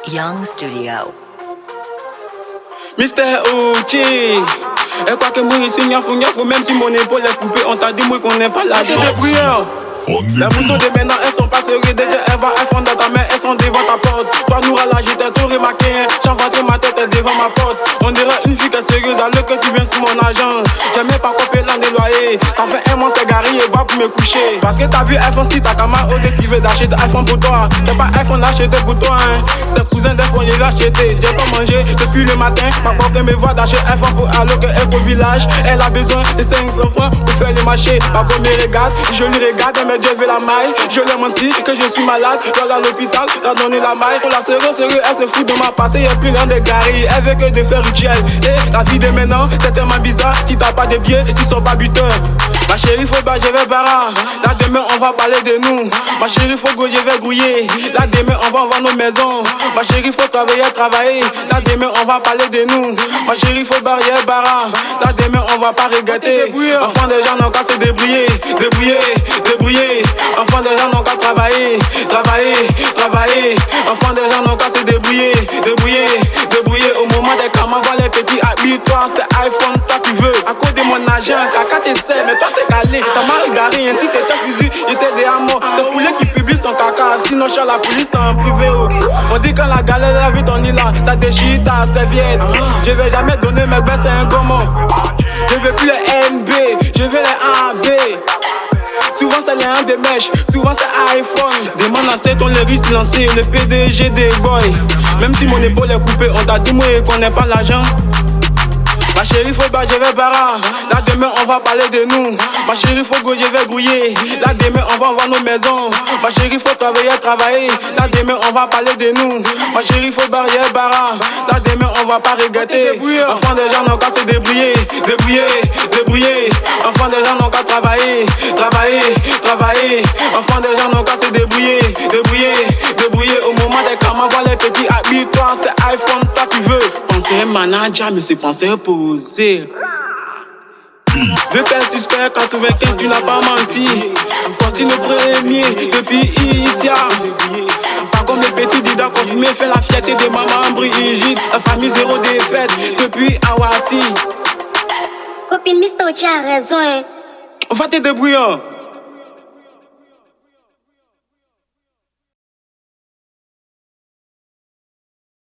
Young Studio. Mister Ochi. Et quoi que moi ici, n'y même si mon épaule est coupée, on t'a dit moi qu'on n'est pas là. J'ai des bruyants. Les mousseaux de maintenant, elles sont pas sérieuses. Déjà, elles font dans ta main, elles sont devant ta porte. Toi, nous, là, j'étais tout remarqué. J'ai vendu ma tête devant ma porte. On dirait une fille qui est sérieuse, alors que tu viens sous mon agent. J'aimais pas couper l'an des loyers. Ça fait un mois, c'est garé et va pour me coucher. Parce que t'as vu iPhone, si t'as qu'à au tu veux d'acheter iPhone pour toi. C'est pas iPhone acheté pour toi, hein. C'est cousin d'iPhone, je l'ai acheté. J'ai pas mangé depuis le matin. Ma propre me voit d'acheter iPhone pour alors qu'elle est au village. Elle a besoin de 500 francs pour faire le marché. Ma propre me regarde, je lui regarde. Mais Dieu veut la maille, je lui ai menti que je suis malade. Dans l'hôpital, la donné la maille. Pour la sérieux, elle se fout de ma passé. Y'a plus rien de gari, elle veut que de faire rituel. Et la vie de maintenant, c'est tellement bizarre. Si t'as pas de billets, tu sors pas buteur. Ma chérie, faut pas, je vais bara. Là demain, on va parler de nous. Ma chérie, faut que je vais grouiller. Là demain, on va voir nos maisons. Ma chérie, faut travailler. Là demain, on va parler de nous. Ma chérie, faut barrière bara. Là demain, on va pas regretter. Enfants des gens n'ont qu'à se débrouiller. Enfants des gens n'ont qu'à travailler. Enfants des gens n'ont qu'à se débrouiller. Au moment des camans, voir les petits habille-toi, c'est iPhone, toi tu veux. À cause de mon agent, caca t'essaie, mais toi t'es calé. T'as mal garé, ainsi t'étais fusil, j'étais des amours. C'est poulet qui publie son caca, sinon je suis à la police en privé. On dit quand la galère la vie ton île là, ça déchire ta serviette. Je vais jamais donner mes bains, c'est un comment. Je veux plus les NB, je veux les AB. Souvent c'est les 1 des mèches, souvent c'est iPhone. Demande à cet on les risque silencieux, le PDG des boys. Même si mon épaule est coupée, on t'a dit moi qu'on n'est pas l'argent. Ma chérie, faut pas, je vais bara. Là demain, on va parler de nous. Ma chérie, faut que je vais grouiller. Là demain, on va voir nos maisons. Ma chérie, faut travailler. Là demain, on va parler de nous. Ma chérie, faut barrière bara. Là demain, on va pas regretter. Enfants des gens n'ont qu'à se débrouiller. Enfants des gens n'ont qu'à travailler. Enfants des gens n'ont qu'à se débrouiller. Au moment des camans, voir les petits habille-toi, c'est iPhone, toi tu veux. Pensez manager, mais c'est pensé posé. Le père suspect 95, tu n'as pas menti. Faustine au premier, depuis Isia. Pas comme les petits dida confirmés, fait la fierté de maman Brigitte. La famille zéro défaite, depuis Awati. Copine Mister Ochi a raison, hein. On va te débrouiller.